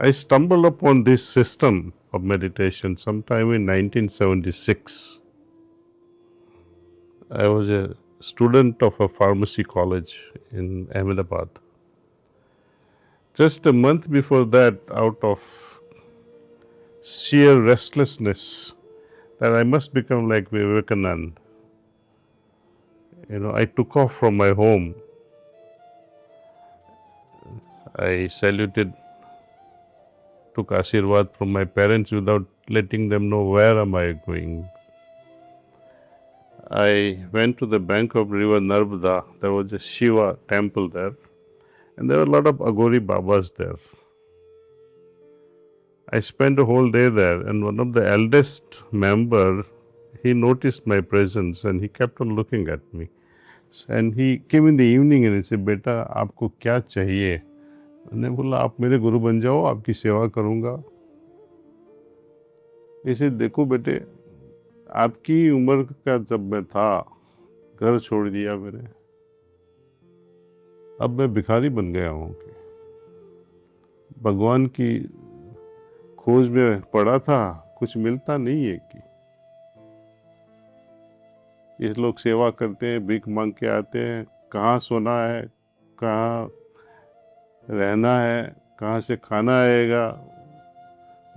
I stumbled upon this system of meditation sometime in 1976. I was a student of a pharmacy college in Ahmedabad. Just a month before that, out of sheer restlessness that I must become like Vivekananda, I took off from my home. I saluted, took Ashirwad from my parents without letting them know where am I going. I went to the bank of river Narmada. There was a Shiva temple there, and there were a lot of Aghori Babas there. I spent a whole day there, and one of the eldest member, he noticed my presence and he kept on looking at me. And he came in the evening and he said, "Beta, आपको क्या चाहिए?" मैंने बोला, "आप मेरे गुरु बन जाओ, आपकी सेवा करूँगा." इसे देखो बेटे, आपकी उम्र का जब मैं था, घर छोड़ दिया मैंने, अब मैं भिखारी बन गया हूँ। भगवान की खोज में पड़ा था, कुछ मिलता नहीं है कि ये लोग सेवा करते हैं, भीख मांग के आते हैं, कहाँ सोना है, कहाँ रहना है, कहाँ से खाना आएगा,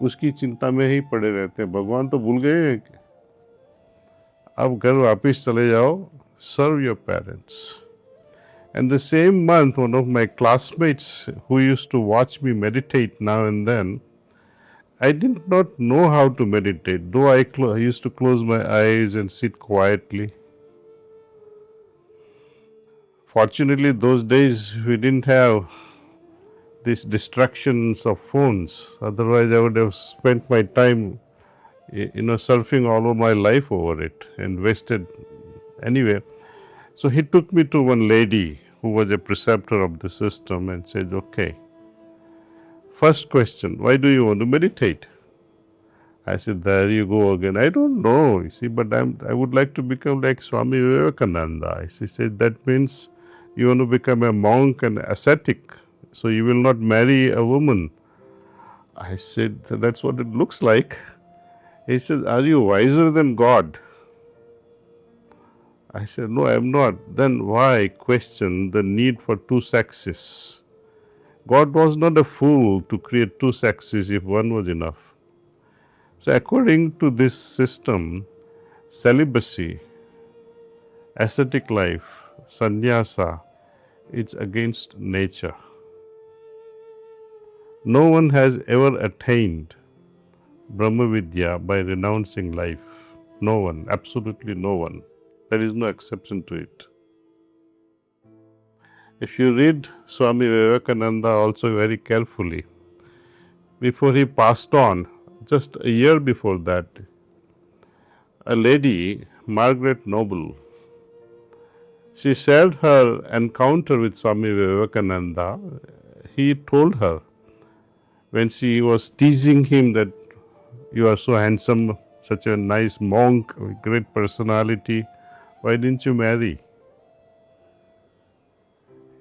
उसकी चिंता में ही पड़े रहते हैं। भगवान तो भूल गए हैं। अब घर वापस चले जाओ, serve your parents. And the same month, one of my classmates who used to watch me meditate now and then, I did not know how to meditate, though I used to close my eyes and sit quietly. Fortunately, those days we didn't have these distractions of phones. Otherwise, I would have spent my time, surfing all of my life over it and wasted anyway. So he took me to one lady who was a preceptor of the system and said, "Okay, first question, why do you want to meditate?" I said, "There you go again. I don't know, you see, but I would like to become like Swami Vivekananda." She said, "That means you want to become a monk and ascetic, so you will not marry a woman." I said, "That's what it looks like." He said, "Are you wiser than God?" I said, "No, I am not." "Then why question the need for two sexes? God was not a fool to create two sexes if one was enough." So according to this system, celibacy, ascetic life, sannyasa, it's against nature. No one has ever attained Brahma Vidya by renouncing life. No one, absolutely no one. There is no exception to it. If you read Swami Vivekananda also very carefully, before he passed on, just a year before that, a lady, Margaret Noble, she shared her encounter with Swami Vivekananda. He told her, when she was teasing him that you are so handsome, such a nice monk, with great personality, why didn't you marry?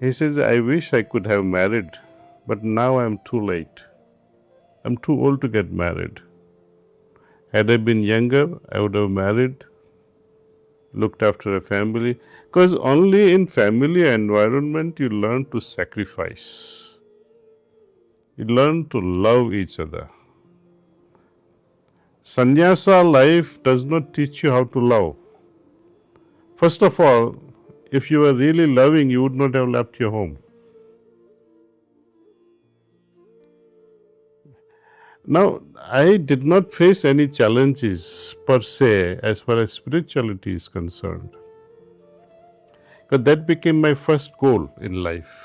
He says, "I wish I could have married, but now I'm too late. I'm too old to get married. Had I been younger, I would have married, looked after a family." Because only in family environment you learn to sacrifice. You learn to love each other. Sannyasa life does not teach you how to love. First of all, if you were really loving, you would not have left your home. Now, I did not face any challenges per se as far as spirituality is concerned. But that became my first goal in life.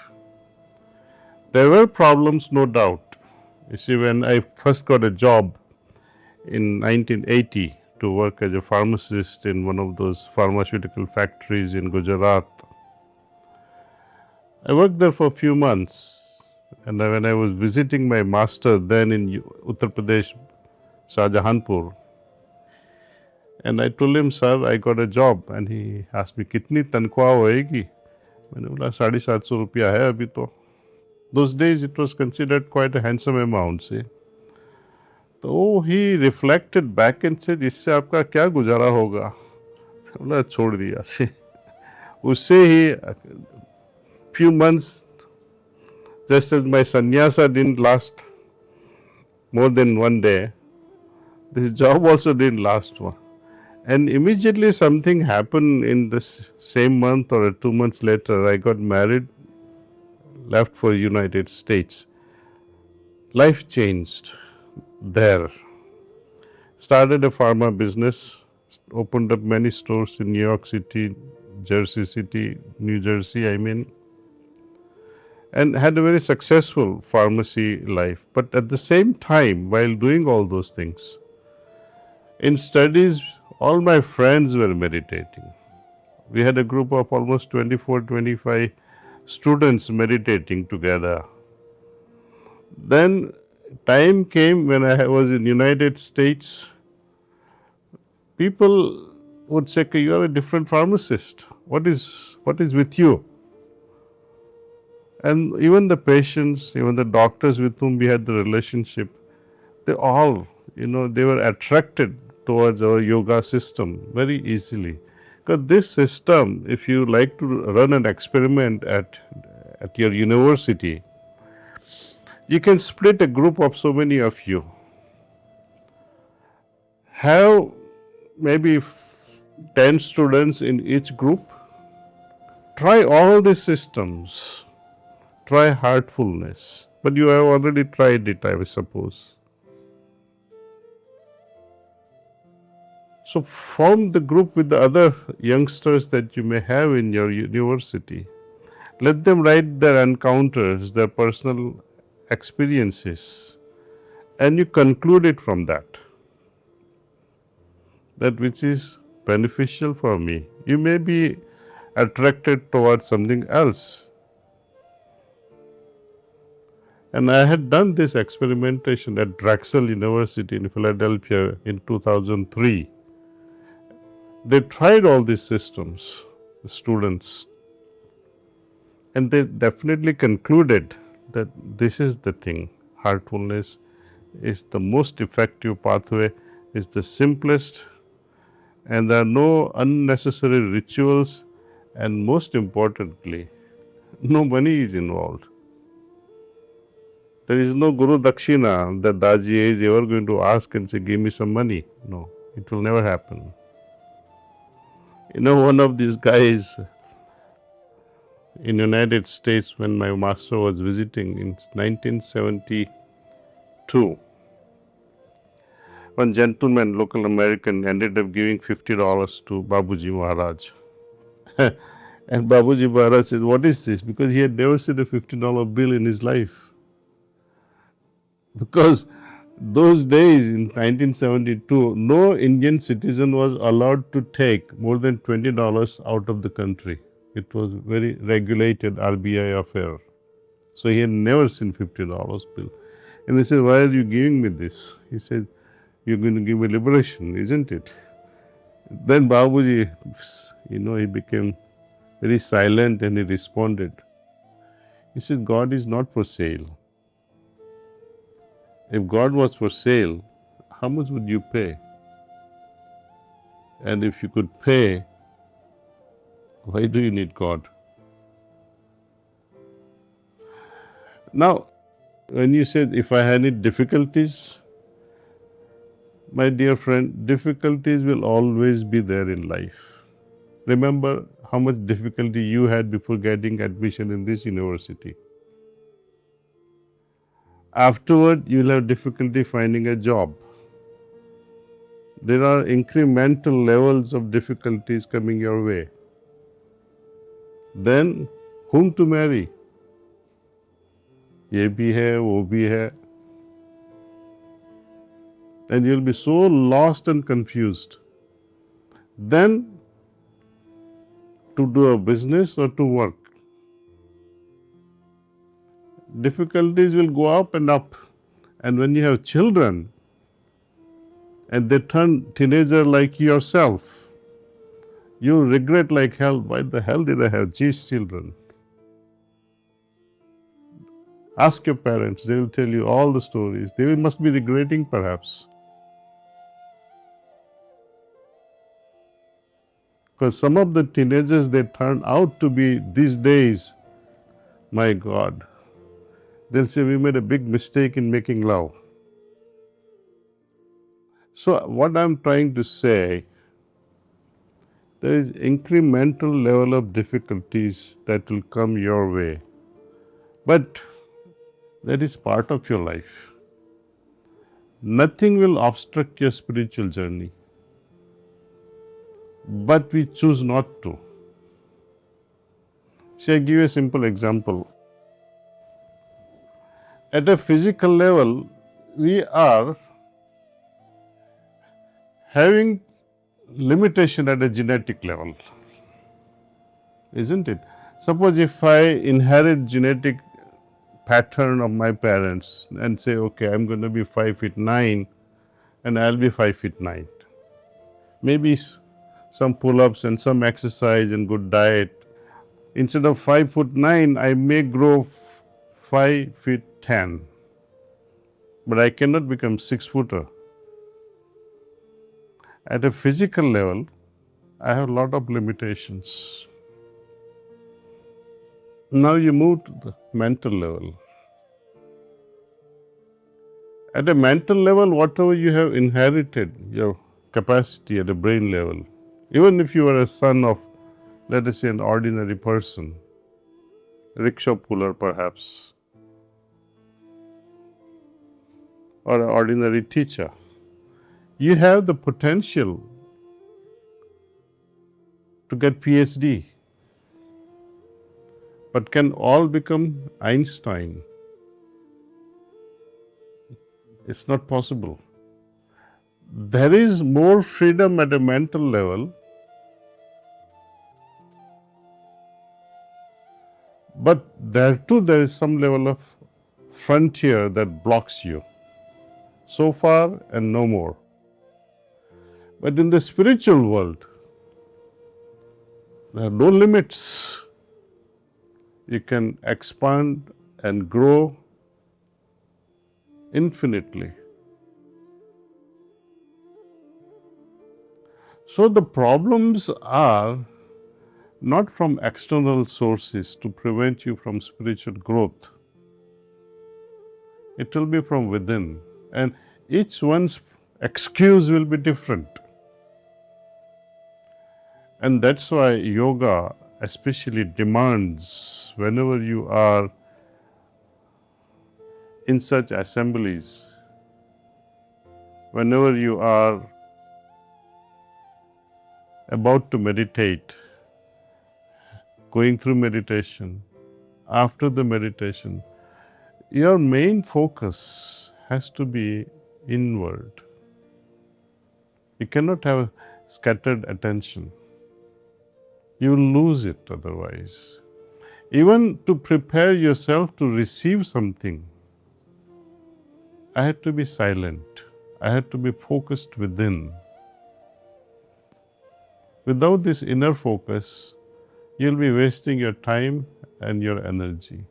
There were problems, no doubt. You see, when I first got a job in 1980 to work as a pharmacist in one of those pharmaceutical factories in Gujarat, I worked there for a few months. And when I was visiting my master then in Uttar Pradesh, Shahjahanpur, and I told him, "Sir, I got a job." And he asked me, "Kitni tankhwah hoegi?" मैंने बोला, 750 रुपया है अभी तो. Those days it was considered quite a handsome amount, see. तो he reflected back and said, इससे आपका क्या गुजारा होगा? बोला छोड़ दिया से. उससे ही few months, just as my sannyasa didn't last more than one day, this job also didn't last one. And immediately something happened in this same month or 2 months later. I got married, left for United States. Life changed there. Started a pharma business, opened up many stores in New York City, Jersey City, New Jersey, and had a very successful pharmacy life. But at the same time, while doing all those things, in studies, all my friends were meditating. We had a group of almost 24, 25 students meditating together. Then time came when I was in United States, people would say, you are a different pharmacist. What is with you? And even the patients, even the doctors with whom we had the relationship, they all, they were attracted towards our yoga system very easily. Because this system, if you like to run an experiment at your university, you can split a group of so many of you. Have maybe 10 students in each group. Try all these systems. Try heartfulness. But you have already tried it, I suppose. So form the group with the other youngsters that you may have in your university. Let them write their encounters, their personal experiences, and you conclude it from that. That which is beneficial for me. You may be attracted towards something else. And I had done this experimentation at Drexel University in Philadelphia in 2003. They tried all these systems, the students, and they definitely concluded that this is the thing. Heartfulness is the most effective pathway, is the simplest, and there are no unnecessary rituals, and most importantly, no money is involved. There is no Guru Dakshina that Daaji is ever going to ask and say, give me some money. No, it will never happen. One of these guys in United States, when my master was visiting in 1972, one gentleman, local American, ended up giving $50 to Babuji Maharaj. And Babuji Maharaj said, what is this? Because he had never seen a $50 bill in his life. Because those days in 1972, no Indian citizen was allowed to take more than $20 out of the country. It was very regulated RBI affair. So he had never seen $50 bill. And they said, why are you giving me this? He said, you're going to give me liberation, isn't it? Then Babuji, he became very silent and he responded. He said, God is not for sale. If God was for sale, how much would you pay? And if you could pay, why do you need God? Now, when you said, if I had any difficulties, my dear friend, difficulties will always be there in life. Remember how much difficulty you had before getting admission in this university. Afterward, you will have difficulty finding a job. There are incremental levels of difficulties coming your way. Then, whom to marry? Ye bhi hai, wo bhi hai. And you'll be so lost and confused. Then, to do a business or to work. Difficulties will go up and up. And when you have children, and they turn teenager like yourself, you regret like hell, why the hell did I have these children? Ask your parents, they will tell you all the stories. They must be regretting perhaps. Because some of the teenagers, they turn out to be these days, my God, they'll say we made a big mistake in making love. So what I'm trying to say, there is incremental level of difficulties that will come your way. But that is part of your life. Nothing will obstruct your spiritual journey. But we choose not to. See, I give you a simple example. At a physical level, we are having limitation at a genetic level, isn't it? Suppose if I inherit genetic pattern of my parents and say, okay, I'm going to be 5'9" and I'll be 5'9". Maybe some pull-ups and some exercise and good diet. Instead of 5'9", I may grow 5'10", but I cannot become 6-footer. At a physical level, I have a lot of limitations. Now you move to the mental level. At a mental level, whatever you have inherited, your capacity at a brain level, even if you are a son of, let us say, an ordinary person, rickshaw puller perhaps, or an ordinary teacher, you have the potential to get PhD, but can all become Einstein? It's not possible. There is more freedom at a mental level, but there too there is some level of frontier that blocks you. So far and no more. But in the spiritual world, there are no limits. You can expand and grow infinitely. So the problems are not from external sources to prevent you from spiritual growth. It will be from within. And each one's excuse will be different. And that's why yoga especially demands, whenever you are in such assemblies, whenever you are about to meditate, going through meditation, after the meditation, your main focus has to be inward. You cannot have scattered attention. You will lose it otherwise. Even to prepare yourself to receive something, I had to be silent. I had to be focused within. Without this inner focus, you'll be wasting your time and your energy.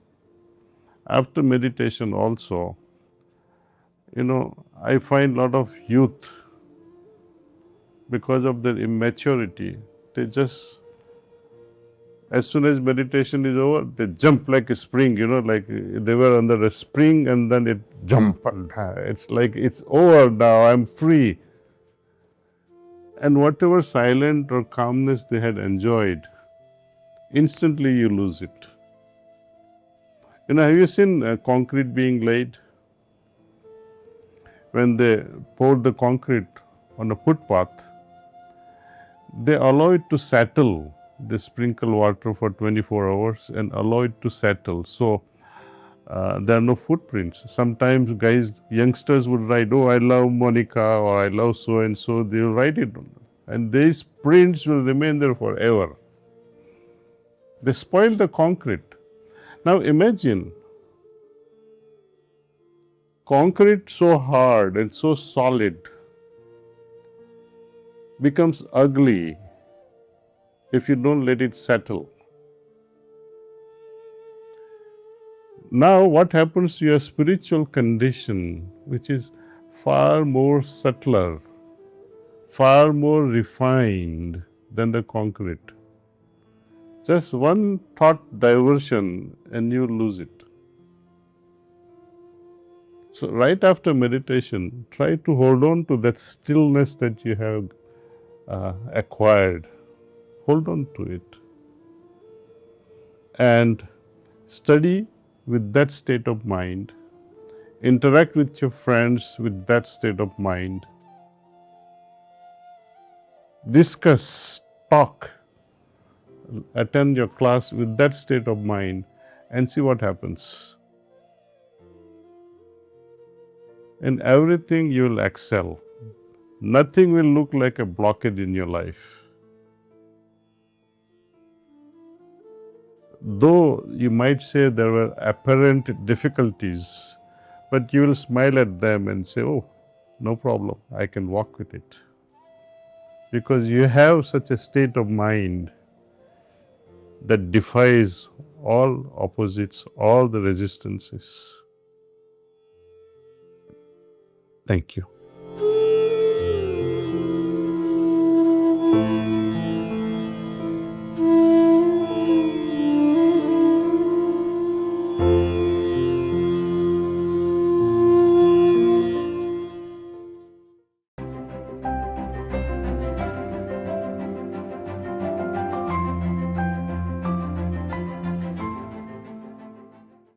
After meditation also, I find a lot of youth, because of their immaturity, they just, as soon as meditation is over, they jump like a spring, like they were under a spring and then it jumped. It's like it's over now, I'm free. And whatever silence or calmness they had enjoyed, instantly you lose it. Have you seen concrete being laid? When they pour the concrete on a footpath, they allow it to settle. They sprinkle water for 24 hours and allow it to settle. So there are no footprints. Sometimes youngsters would write, oh, I love Monica or I love so-and-so. They'll write it. And these prints will remain there forever. They spoil the concrete. Now imagine concrete so hard and so solid becomes ugly if you don't let it settle. Now, what happens to your spiritual condition, which is far more subtler, far more refined than the concrete? Just one thought diversion and you lose it. So, right after meditation, try to hold on to that stillness that you have acquired. Hold on to it and study with that state of mind. Interact with your friends with that state of mind. Discuss, talk, attend your class with that state of mind and see what happens. In everything, you will excel. Nothing will look like a blockade in your life. Though you might say there were apparent difficulties, but you will smile at them and say, oh, no problem, I can walk with it. Because you have such a state of mind that defies all opposites, all the resistances. Thank you.